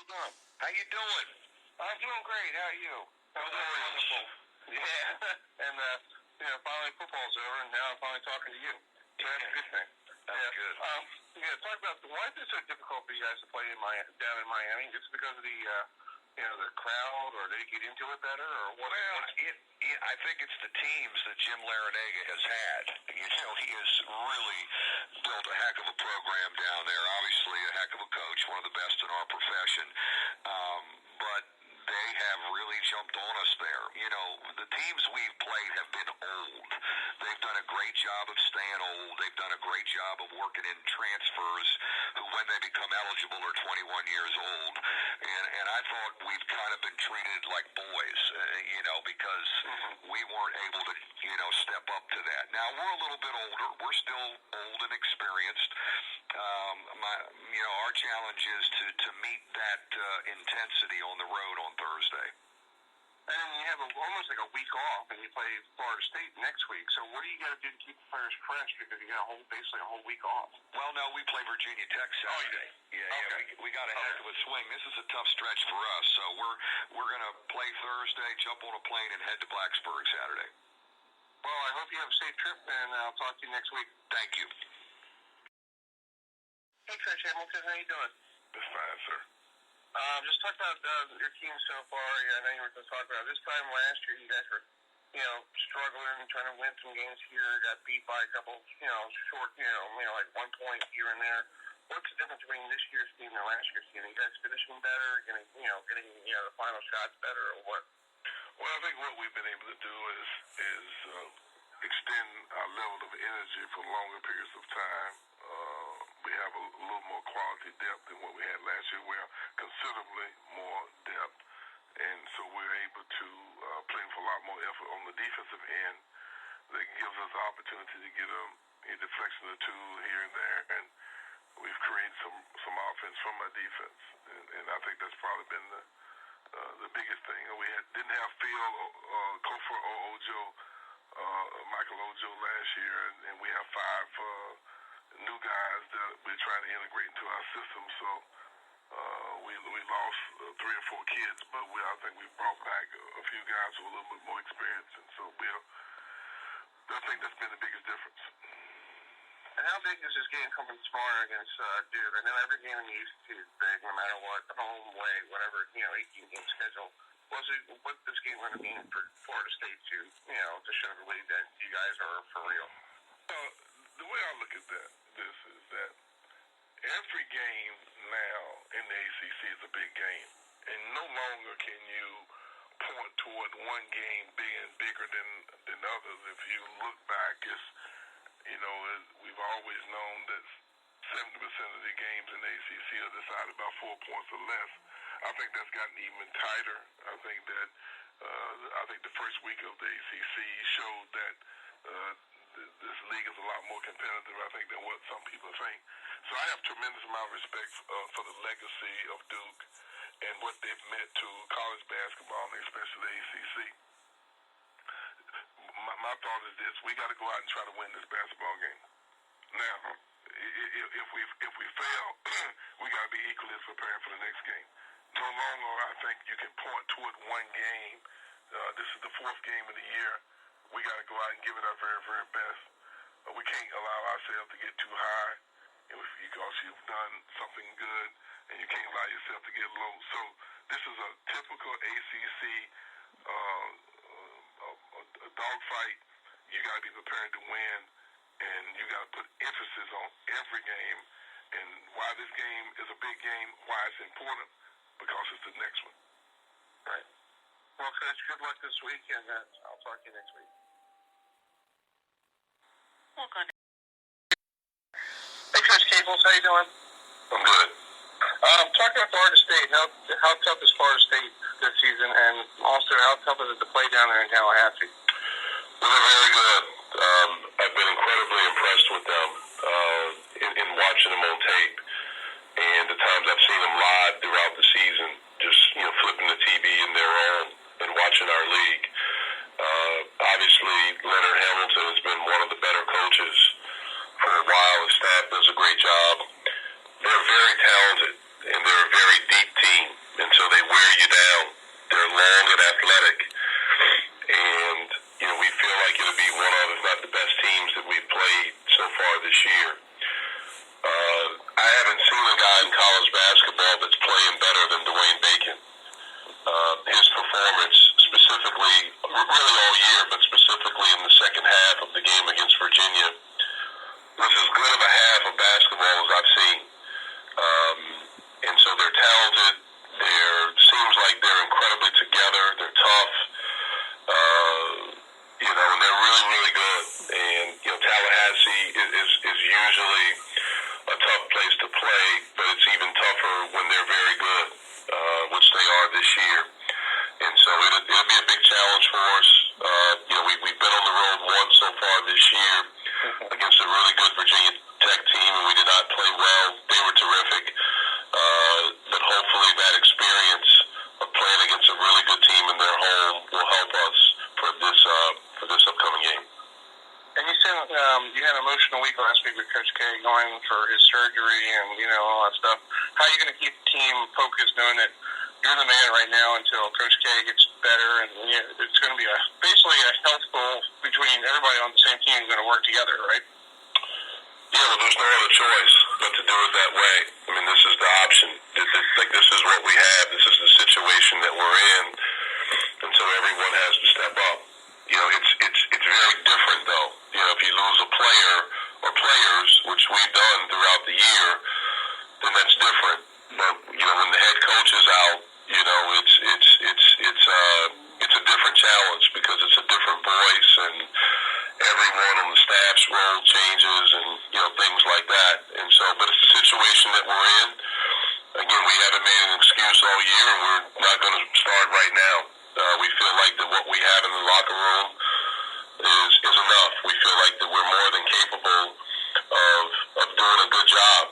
doing? How you doing? I'm doing great. How are you? Wonderful. Yeah. And, finally football's over, and now I'm finally talking to you. So that's a good thing. That's good. Talk about why is it so difficult for you guys to play down in Miami? Just because of the crowd, or they get into it better, or what? Well, I think it's the teams that Jim Leonard has had. He has really built a heck of a program down there. Obviously, a heck of a coach, one of the best in our profession. But they have really jumped on us there. The teams we've played have been old. They've done a great job of staying old. They've done a great job of working in transfers who, when they become eligible, are 21 years old. And I thought we've kind of been treated like boys, because we weren't able to, step up to that. Now, we're a little bit older. We're still old and experienced. Our challenge is to meet that intensity on the road on Thursday. And you have almost like a week off, and you play Florida State next week. So what do you got to do to keep the players fresh, because you got basically a whole week off? Well, no, we play Virginia Tech Saturday. We got a heck of a swing. This is a tough stretch for us. So we're going to play Thursday, jump on a plane, and head to Blacksburg Saturday. Well, I hope you have a safe trip, and I'll talk to you next week. Thank you. Hey, Coach Hamilton, how you doing? Just fine, sir. Just talk about your team so far. I know you were going to talk about this time last year. You guys were, struggling, trying to win some games here. Got beat by a couple, short, like 1 point here and there. What's the difference between this year's team and last year's team? Are you guys finishing better, getting the final shots better, or what? Well, I think what we've been able to do is extend our level of energy for longer periods of time. We have a little more quality depth than what we had last year. We have considerably more depth, and so we're able to play with a lot more effort on the defensive end. That gives us the opportunity to get a deflection or two here and there, and we've created some offense from our defense, and I think that's probably been the biggest thing. We didn't have Phil, Kofor, or Ojo, Michael Ojo last year, and we have 5 new guys that we're trying to integrate into our system. So we lost 3 or 4 kids, but I think we brought back a few guys with a little bit more experience, and so I think that's been the biggest difference. And how big is this game coming tomorrow against Duke? I know every game in the ACC is big, no matter what, home, away, whatever, 18-game schedule. What's this game going to mean for Florida State to show everybody that you guys are for real? The way I look at this is that every game now in the ACC is a big game, and no longer can you point toward one game being bigger than others. If you look back, we've always known that 70% of the games in the ACC are decided by 4 points or less. I think that's gotten even tighter. I think the first week of the ACC showed that this league is a lot more competitive, I think, than what some people think. So I have tremendous amount of respect for the legacy of Duke and what they've meant to college basketball, and especially the ACC. My thought is this: we got to go out and try to win this basketball game. Now, if we fail, we got to be equally as prepared for the next game. No longer, I think, you can point toward one game. This is the 4th game of the year. We got to go out and give it our very, very best. We can't allow ourselves to get too high, because you've done something good, and you can't allow yourself to get low. So this is a typical ACC a dogfight. You got to be prepared to win, and you got to put emphasis on every game. And why this game is a big game, why it's important, because it's the next one. Right. Well, Coach, good luck this week, and I'll talk to you next week. Hey, Coach Capel, how you doing? I'm good. Talking about Florida State, how tough is Florida State this season, and also how tough is it to play down there in Tallahassee? Well, they're very good. I've been incredibly impressed with them in watching them on tape, and the times I've seen them live throughout the season, just flipping the TV in their own and watching our league. Obviously, Leonard Hamilton has been one of the better coaches for a while. His staff does a great job. They're very talented, and they're a very deep team. guy in college basketball that's playing better than Dwayne Bacon. His performance, specifically, really all year, but specifically in the second half of the game against Virginia, was as good of a half of basketball as I've seen. And so they're talented. Seems like they're incredibly together. They're tough. And they're really, really good. And, Tallahassee is usually a tough place to play, but it's even tougher when they're very good, which they are this year. And so it'll be a big challenge for us. We've been on the road once so far this year against a really good Virginia Tech team, and we did not play well. They were terrific. But hopefully that experience of playing against a really good team in their home will help us for this upcoming game. And you said you had an emotional week last week with Coach K going for his surgery and, all that stuff. How are you going to keep the team focused knowing that you're the man right now until Coach K gets better? And it's going to be basically a health goal between everybody on the same team is going to work together, right? Yeah, well, there's no other choice but to do it that way. I mean, this is the option. This is what we have. This is the situation that we're in. And so everyone has to step up. It's very different, though. If you lose a player or players, which we've done throughout the year, then that's different. But, when the head coach is out, it's a different challenge because it's a different voice and everyone on the staff's role changes and, things like that. And so, but it's a situation that we're in. Again, we haven't made an excuse all year, and we're not going to start right now. We feel like that what we have in the locker room is enough. We feel like that we're more than capable of doing a good job.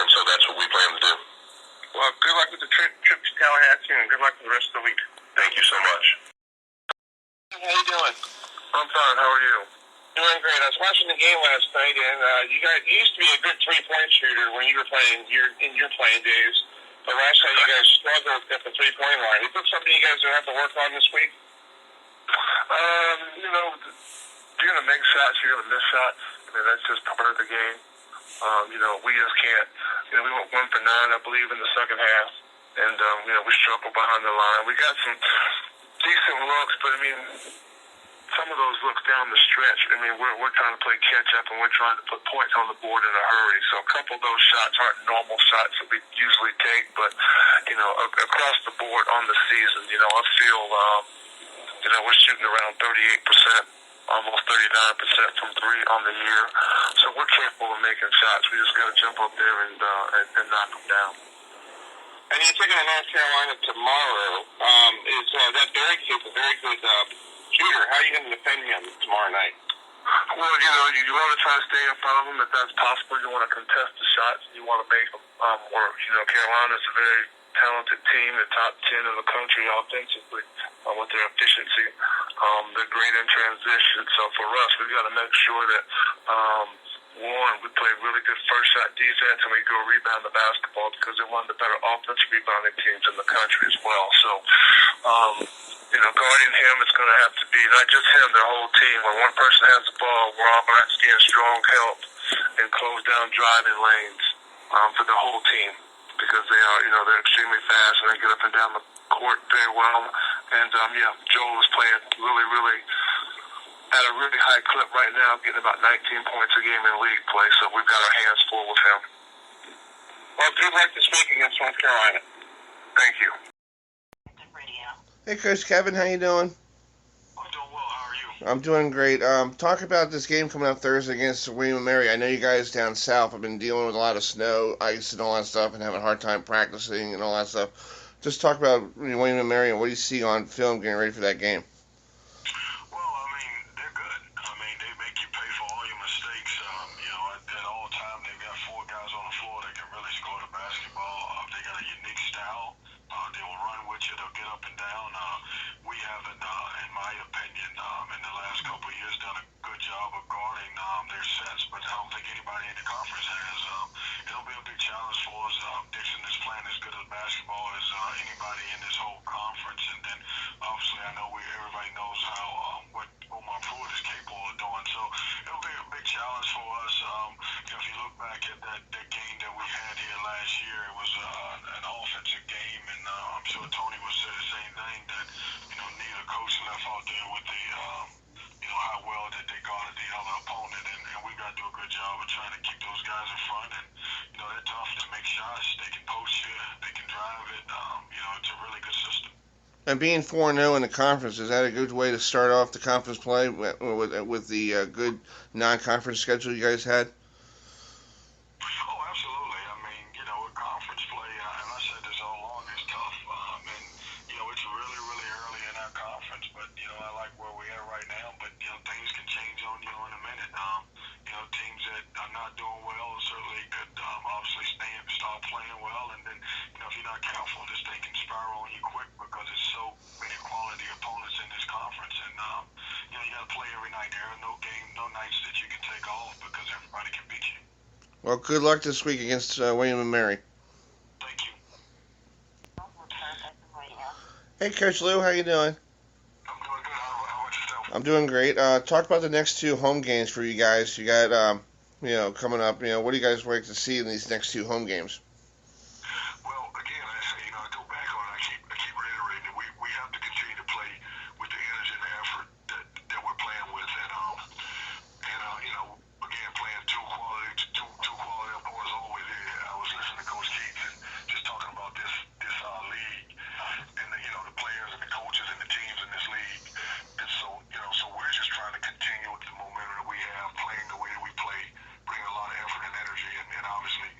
And so that's what we plan to do. Well, good luck with the trip to Tallahassee, and good luck for the rest of the week. Thank you so much. How you doing? I'm fine. How are you? Doing great. I was watching the game last night, and you used to be a good three-point shooter when you were playing in your playing days. But last night you guys struggled at the three-point line. Is that something you guys are going to have to work on this week? You're going to make shots, you're going to miss shots. I mean, that's just part of the game. We just can't. We went 1 for 9, I believe, in the second half. And, we struggled behind the line. We got some decent looks, but, some of those looks down the stretch, we're trying to play catch-up, and we're trying to put points on the board in a hurry. So a couple of those shots aren't normal shots that we usually take, but, across the board on the season, I feel, we're shooting around 38%, almost 39% from three on the year. So we're capable of making shots. We just got to jump up there and knock them down. And you're taking on North Carolina tomorrow. Is that Brey kid a very good shooter? How are you going to defend him tomorrow night? Well, you want to try to stay in front of them if that's possible. You want to contest the shots. You want to make them work. Carolina's a very talented team, the top 10 in the country offensively with their efficiency. They're great in transition. So for us, we've got to make sure that, one, we play really good first shot defense and we go rebound the basketball because they're one of the better offensive rebounding teams in the country as well. So, guarding him is going to have to be not just him, the whole team. When one person has the ball, we're all going to have to get strong help and close down driving lanes for the whole team because they are, they're extremely fast and they get up and down the court very well. And, Joel is playing really, really at a really high clip right now, getting about 19 points a game in league play, so we've got our hands full with him. Well, good luck this week against North Carolina. Thank you. Hey, Coach Kevin, how you doing? I'm doing well. How are you? I'm doing great. Talk about this game coming up Thursday against William & Mary. I know you guys down south have been dealing with a lot of snow, ice, and all that stuff, and having a hard time practicing and all that stuff. Just talk about William & Mary and what do you see on film getting ready for that game? They're good. They make you pay for all your mistakes. At all time, they've got 4 guys on the floor that can really score the basketball. They got a unique style. They will run with you. They'll get up and down. We haven't, in my opinion, in the last couple of years, done a good job of guarding their sets, but I don't think anybody in the conference has. It'll be a big challenge for us. Dixon is playing as good as basketball as anybody in this whole conference, and then obviously I know everybody knows what Omar Pruitt is capable of doing. So it'll be a big challenge for us. If you look back at that game that we I'm sure Tony would say the same thing, that, neither coach left out there with the, how well that they guarded the other opponent, and we got to do a good job of trying to keep those guys in front, and, they're tough to make shots. They can post you, they can drive it. It's a really good system. And being 4-0 in the conference, is that a good way to start off the conference play with the good non-conference schedule you guys had? Oh, absolutely. I mean, conference play, and I said this all along, is tough. And, it's really, really early in our conference, but, I like where we're at right now. But, things can change on you in a minute. Teams that are not doing well certainly could obviously start playing well. And then, if you're not careful, this thing can spiral on you quick because it's so many quality opponents in this conference. And, you got to play every night. There are no nights that you can take off because everybody can beat you. Well, good luck this week against William and Mary. Thank you. Hey, Coach Lou, how you doing? I'm doing good. How about yourself? I'm doing great. Talk about the next two home games for you guys. You got, coming up. What do you guys like to see in these next two home games? Well, again, I go back on it. I keep reiterating that we have to continue to play with the energy and the effort that we're playing with, again, playing two quality opponents always. I was listening to Coach Keatts and just talking about this league and the players and the coaches and the teams in this league. And so we're just trying to continue with the momentum that we have, playing the way that we play, bringing a lot of effort and energy, and obviously,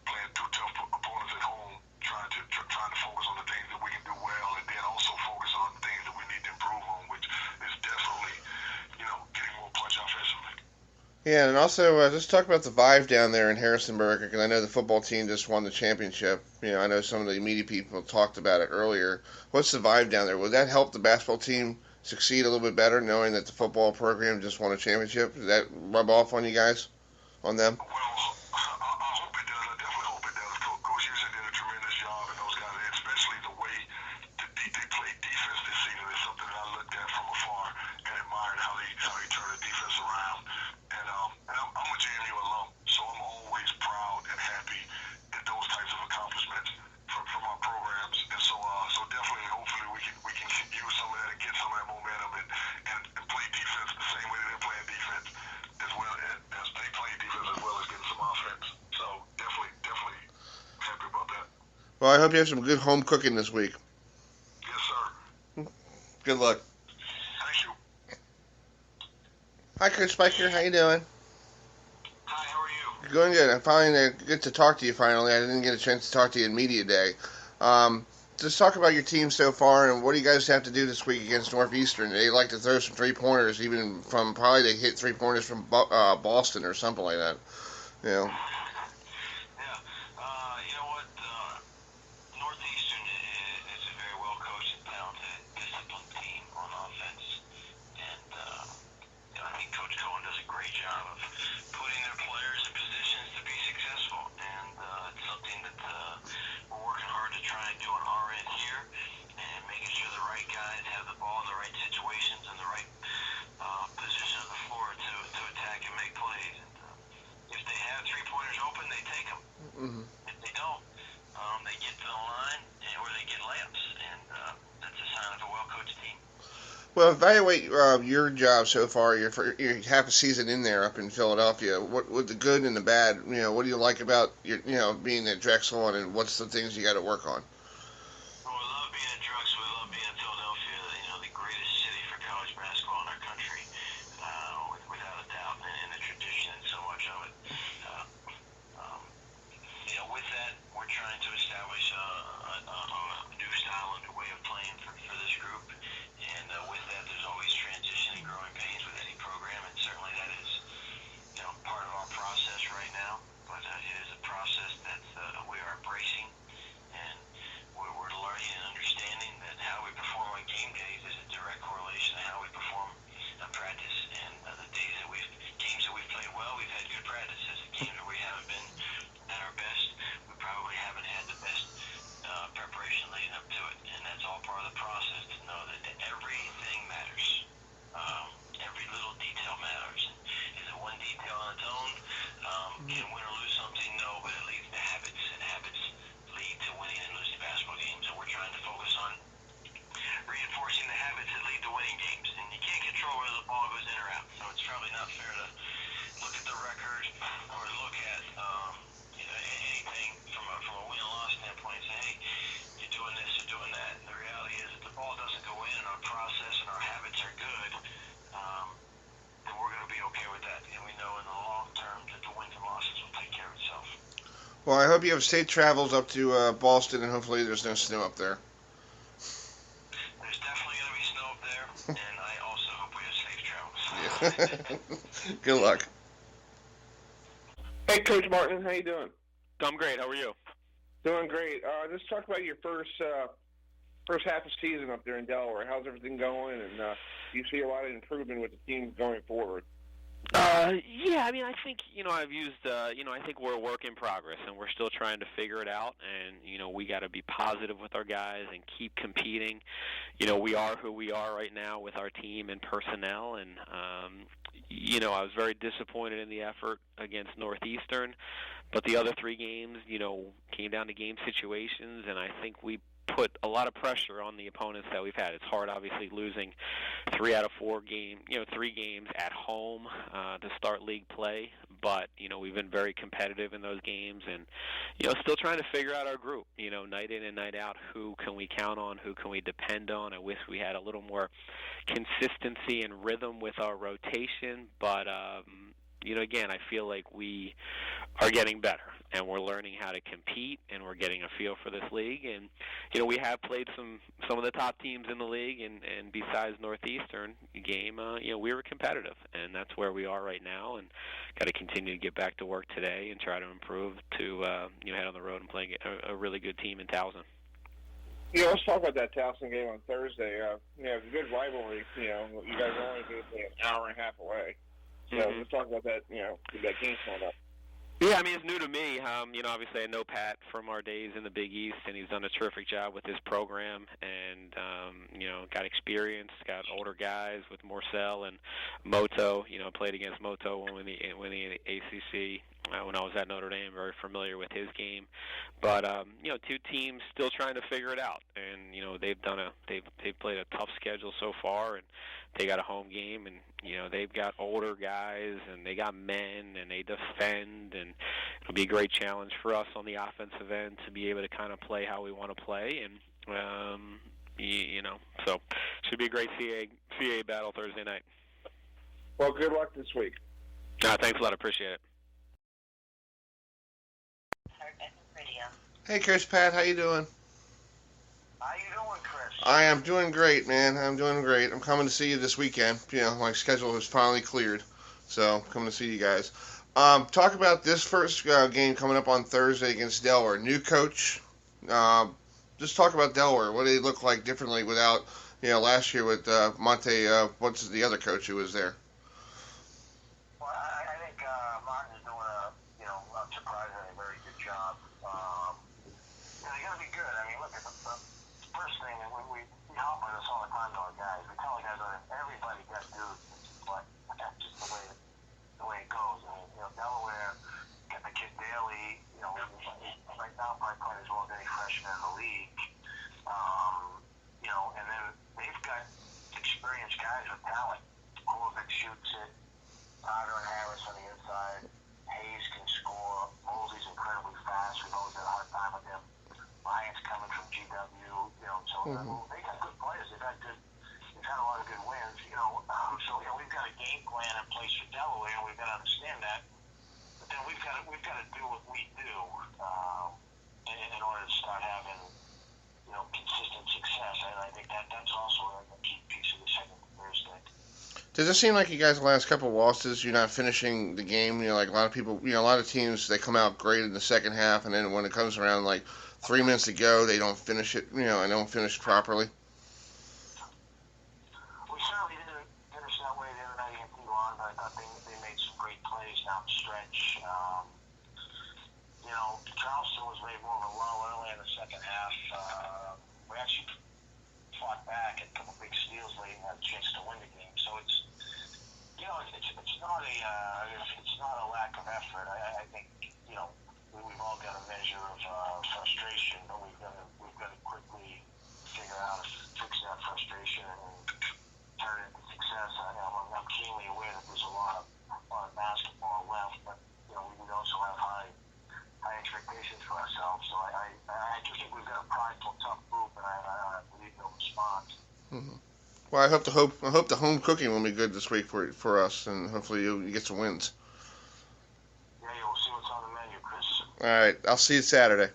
playing two tough opponents at home, trying to focus on the things that we can do well, and then also focus on the things that we need to improve on, which is definitely, getting more punch offensively. Yeah, and also just talk about the vibe down there in Harrisonburg, because I know the football team just won the championship. I know some of the media people talked about it earlier. What's the vibe down there? Would that help the basketball team succeed a little bit better, knowing that the football program just won a championship? Does that rub off on you guys, on them? Well, I hope it does. I definitely hope it does. Coach Houston did a tremendous job, and those guys, especially the way that they played defense this season, is something that I looked at from afar and admired how they turned the defense around. And I'm a JMU alum, so I'm always proud and happy at those types of accomplishments from our programs. And so definitely, hopefully, we can use some of that and get some of that momentum and play defense the same way that they're playing defense, as well as they play defense, as well as getting some offense. So definitely happy about that. Well, I hope you have some good home cooking this week. Yes, sir. Good luck. Thank you. Hi, Coach Spiker. How you doing? Hi, how are you? Going good. I finally get to talk to you finally. I didn't get a chance to talk to you in media day. Just talk about your team so far, and what do you guys have to do this week against Northeastern? They like to throw some three-pointers, even from probably they hit three-pointers from Boston or something like that. Yeah. You know what? Northeastern is a very well-coached and talented, disciplined team on offense. And I think Coach Cohen does a great job of putting their players in positions to be successful. And it's something that we're working hard to try and do on our end here, and making sure the right guys have the ball in the right situations and the right position on the floor to attack and make plays. And if they have three-pointers open, they take them. Mm-hmm. If they don't, they get to the line or they get layups, and that's a sign of a well-coached team. Well, evaluate your job so far. Your half a season in there up in Philadelphia. What the good and the bad? What do you like about your being at Drexel, and what's the things you got to work on? Well, I love being at Drexel. I love being in Philadelphia. The greatest city for college basketball in our country, without a doubt, and the tradition and so much of it. With that, we're trying to establish a new style and new way of playing for this group. And with that, there's always transition and growing pains with any program, and certainly that is, part of our process right now. But it is a process that we are embracing, and we're learning and understanding that how we perform on game days is a direct correlation to how we perform on practice. And the games that we've played well, we've had good practices. The games where we haven't been at our best, we probably haven't had the best preparation leading up to it. And that's all part of the process, to know that everything matters. Every little Well, I hope you have safe travels up to Boston, and hopefully there's no snow up there. There's definitely going to be snow up there, and I also hope we have safe travels. Good luck. Hey, Coach Martin, how you doing? I'm great. How are you? Doing great. Let's talk about your first half of season up there in Delaware. How's everything going? And do you see a lot of improvement with the team going forward? Yeah, I mean, I think, I've used, I think we're a work in progress, and we're still trying to figure it out, and, we got to be positive with our guys and keep competing. We are who we are right now with our team and personnel, and, I was very disappointed in the effort against Northeastern, but the other three games, came down to game situations, and I think we put a lot of pressure on the opponents that we've had. It's hard, obviously, losing 3 out of 4 3 games at home to start league play. But, we've been very competitive in those games and, still trying to figure out our group, night in and night out. Who can we count on? Who can we depend on? I wish we had a little more consistency and rhythm with our rotation. But, again, I feel like we are getting better, and we're learning how to compete, and we're getting a feel for this league. And, we have played some of the top teams in the league, and besides Northeastern game, we were competitive, and that's where we are right now, and got to continue to get back to work today and try to improve to, head on the road and play a really good team in Towson. Let's talk about that Towson game on Thursday. It's a good rivalry. You guys are only basically an hour and a half away. So let's talk about that, that game coming up. Yeah, I mean, it's new to me. Obviously I know Pat from our days in the Big East, and he's done a terrific job with his program and, got experience, got older guys with Morcell and Moto. Played against Moto when the ACC when I was at Notre Dame, very familiar with his game. But, two teams still trying to figure it out. And, they've played a tough schedule so far, and they got a home game, and, they've got older guys, and they got men, and they defend, and it'll be a great challenge for us on the offensive end to be able to kind of play how we want to play, and, so should be a great CAA battle Thursday night. Well, good luck this week. Thanks a lot. Appreciate it. Hey, Coach Pat, how you doing? How you doing, Chris? I am doing great, man. I'm doing great. I'm coming to see you this weekend. My schedule has finally cleared, so I'm coming to see you guys. Talk about this first game coming up on Thursday against Delaware. New coach. Just talk about Delaware. What do they look like differently without, last year with Monte, what's the other coach who was there? Well, I think Martin is doing a surprisingly very good job. They're going to be good. I mean, look, the first thing, and we help with this all the time to our guys. We tell the guys that everybody got dudes, but that's just the way it goes. I mean, Delaware got the kid Daly, right now probably playing as well as any freshman in the league. And then they've got experienced guys with talent. Kovac shoots it, Potter and Harris on the inside. Hayes can score. Mosley's incredibly fast. We've always had a hard time with him. Lyons coming from GW, they got good players. They've had a lot of good wins, So we've got a game plan in place for Delaware, and we've got to understand that. But then we've got to do what we do in order to start having consistent success. And I think that's also a key piece of the second Thursday. Does it seem like you guys the last couple of losses, you're not finishing the game? Like a lot of people, a lot of teams, they come out great in the second half, and then when it comes around, like 3 minutes to go, they don't finish it, and don't finish properly. We certainly didn't finish that way the other night against Elon, but I thought they made some great plays down the stretch. Charleston was maybe more of a lull early in the second half. We actually fought back, had a couple big steals late and had a chance to win the game. So it's not a lack of effort. I think we've all got a measure of frustration, but we've got to quickly figure out how to fix that frustration and turn it into success. I'm keenly aware that there's a lot of basketball left, but we also have high expectations for ourselves. So I do think we've got a prideful, tough group, and I believe they'll respond. Mm-hmm. Well, I hope the home cooking will be good this week for us, and hopefully you get some wins. Yeah, we'll see what's on the menu, Chris. All right. I'll see you Saturday.